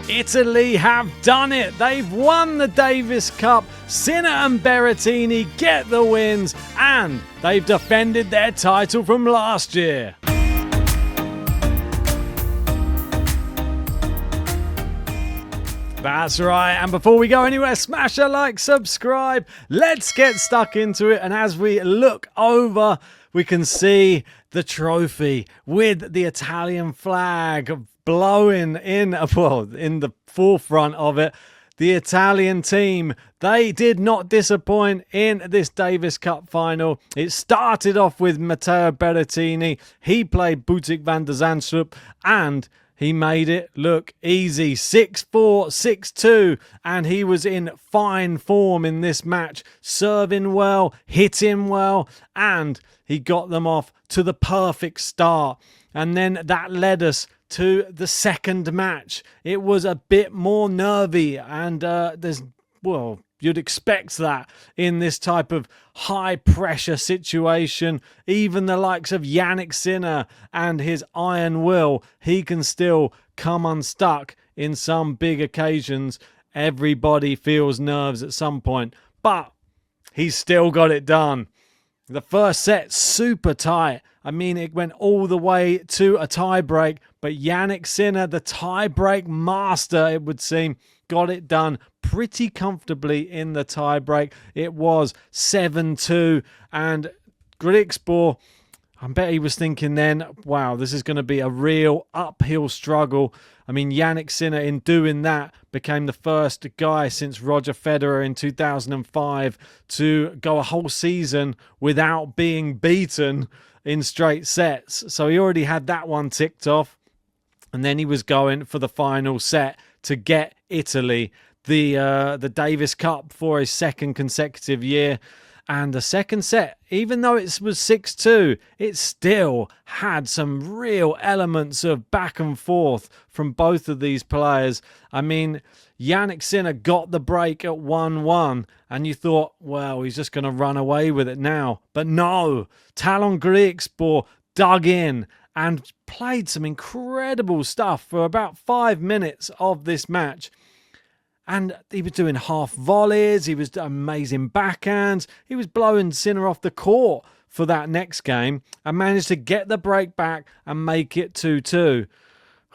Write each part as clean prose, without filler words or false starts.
Italy have done it. They've won the Davis Cup. Sinner and Berrettini get the wins, and they've defended their title from last year. That's right, and before we go anywhere, smash a like, subscribe. Let's get stuck into it, and as we look over, we can see the trophy with the Italian flag blowing in the forefront of it. The Italian team, they did not disappoint in this Davis Cup final. It started off with Matteo Berrettini. He played Boetic van der Zandschulp, and he made it look easy. 6-4, 6-2, and he was in fine form in this match, serving well, hitting well, and he got them off to the perfect start. And then that led us to the second match. It was a bit more nervy, and you'd expect that in this type of high-pressure situation. Even the likes of Jannik Sinner and his iron will, he can still come unstuck in some big occasions. Everybody feels nerves at some point, but he's still got it done. The first set, super tight. I mean, it went all the way to a tie-break, but Jannik Sinner, the tie-break master, it would seem, got it done pretty comfortably in the tie-break. It was 7-2, and Griekspoor, I bet he was thinking then, wow, this is going to be a real uphill struggle. I mean, Jannik Sinner, in doing that, became the first guy since Roger Federer in 2005 to go a whole season without being beaten in straight sets. So he already had that one ticked off. And then he was going for the final set to get Italy the Davis Cup for his second consecutive year. And the second set, even though it was 6-2, it still had some real elements of back and forth from both of these players. I mean, Jannik Sinner got the break at 1-1, and you thought, well, he's just going to run away with it now. But no, Tallon Griekspoor dug in and played some incredible stuff for about 5 minutes of this match. And he was doing half volleys, he was doing amazing backhands, he was blowing Sinner off the court for that next game and managed to get the break back and make it 2-2.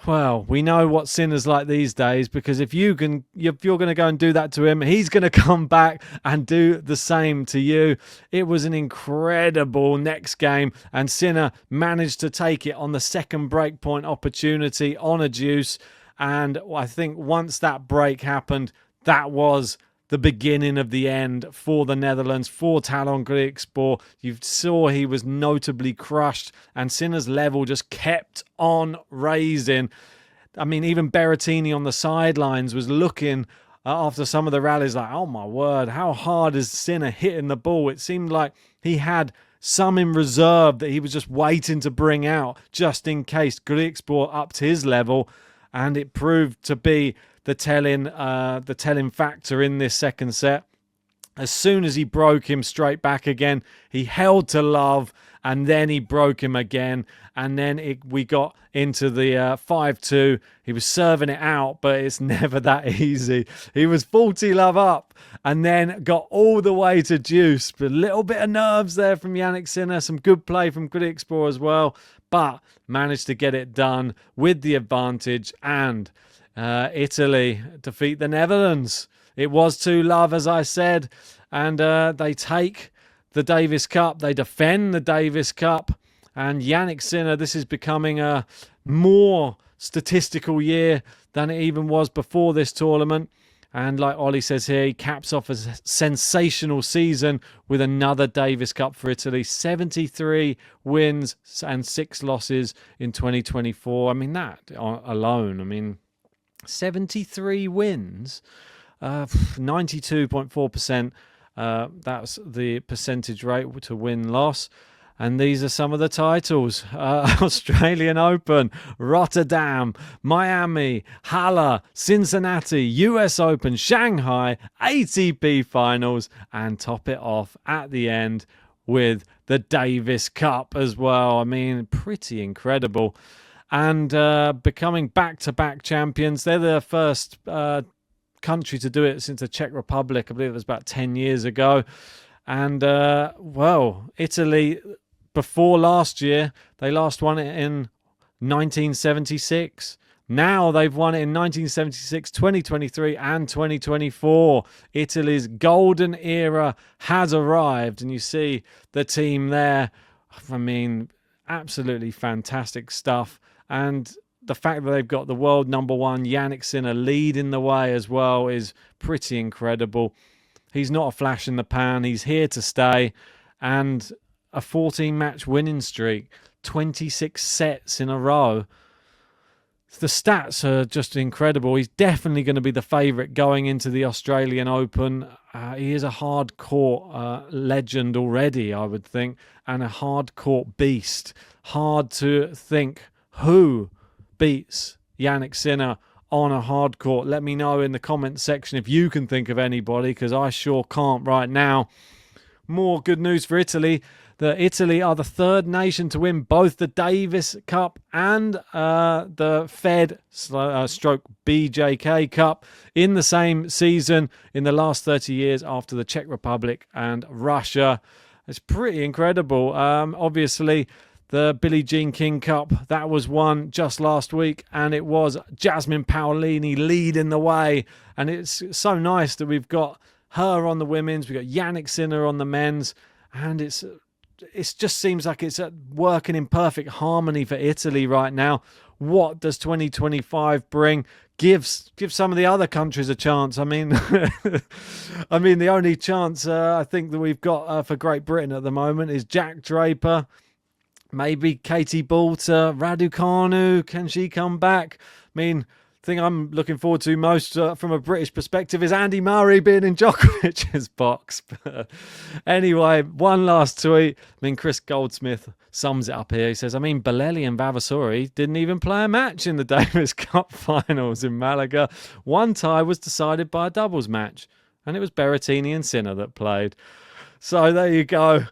Well, we know what Sinner's like these days, because if you're going to go and do that to him, he's going to come back and do the same to you. It was an incredible next game, and Sinner managed to take it on the second breakpoint opportunity on a deuce. And I think once that break happened, that was the beginning of the end for the Netherlands, for Tallon Griekspoor. You saw he was notably crushed, and Sinner's level just kept on raising. I mean, even Berrettini on the sidelines was looking after some of the rallies like, oh my word, how hard is Sinner hitting the ball? It seemed like he had some in reserve that he was just waiting to bring out just in case Griekspoor upped his level. And it proved to be the telling factor in this second set. As soon as he broke him straight back again, he held to love, and then he broke him again. And then we got into the 5-2. He was serving it out, but it's never that easy. He was 40 love up and then got all the way to deuce. But a little bit of nerves there from Jannik Sinner. Some good play from Griekspoor as well. But managed to get it done with the advantage, and Italy defeat the Netherlands. It was 2-love, as I said, and they take the Davis Cup. They defend the Davis Cup, and Jannik Sinner, this is becoming a more statistical year than it even was before this tournament. And like Ollie says here, he caps off a sensational season with another Davis Cup for Italy. 73 wins and 6 losses in 2024. I mean, that alone, 73 wins, 92.4%. That's the percentage rate to win-loss. And these are some of the titles. Australian Open, Rotterdam, Miami, Halle, Cincinnati, US Open, Shanghai, ATP Finals, and top it off at the end with the Davis Cup as well. I mean, pretty incredible. and becoming back-to-back champions. They're the first country to do it since the Czech Republic. I believe it was about 10 years ago. And, Italy, before last year, they last won it in 1976. Now they've won it in 1976, 2023 and 2024. Italy's golden era has arrived, and you see the team there. I mean, absolutely fantastic stuff. And the fact that they've got the world number one, Jannik Sinner, leading the way as well is pretty incredible. He's not a flash in the pan. He's here to stay. And a 14-match winning streak, 26 sets in a row. The stats are just incredible. He's definitely going to be the favourite going into the Australian Open. He is a hard-court legend already, I would think, and a hard-court beast. Hard to think who beats Jannik Sinner on a hard court. Let me know in the comments section if you can think of anybody, because I sure can't right now. More good news for Italy. Italy are the third nation to win both the Davis Cup and the Fed stroke BJK Cup in the same season in the last 30 years after the Czech Republic and Russia. It's pretty incredible. Obviously, the Billie Jean King Cup, that was won just last week, and it was Jasmine Paolini leading the way. And it's so nice that we've got her on the women's, we've got Jannik Sinner on the men's, and it just seems like it's working in perfect harmony for Italy right now. What does 2025 bring? Give some of the other countries a chance. I mean, the only chance I think that we've got for Great Britain at the moment is Jack Draper, maybe Katie Boulter, Raducanu. Can she come back? I mean, the thing I'm looking forward to most from a British perspective is Andy Murray being in Djokovic's box. Anyway, one last tweet. I mean, Chris Goldsmith sums it up here. He says, Bolelli and Vavasori didn't even play a match in the Davis Cup finals in Malaga. One tie was decided by a doubles match, and it was Berrettini and Sinner that played. So there you go.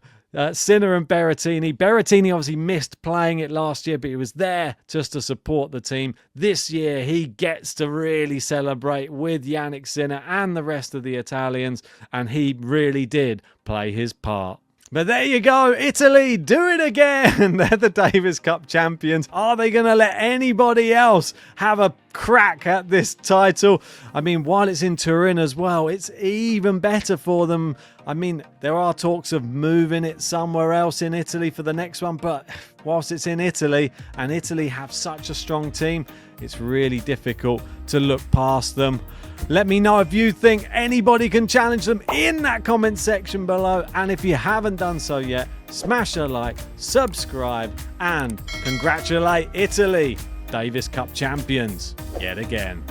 Sinner and Berrettini. Berrettini obviously missed playing it last year, but he was there just to support the team. This year, he gets to really celebrate with Jannik Sinner and the rest of the Italians, and he really did play his part. But there you go, Italy do it again. They're the Davis Cup champions. Are they going to let anybody else have a crack at this title? I mean, while it's in Turin as well, it's even better for them. I mean, there are talks of moving it somewhere else in Italy for the next one, but whilst it's in Italy, and Italy have such a strong team, it's really difficult to look past them. Let me know if you think anybody can challenge them in that comment section below. And if you haven't done so yet, smash a like, subscribe, and congratulate Italy, Davis Cup champions, yet again.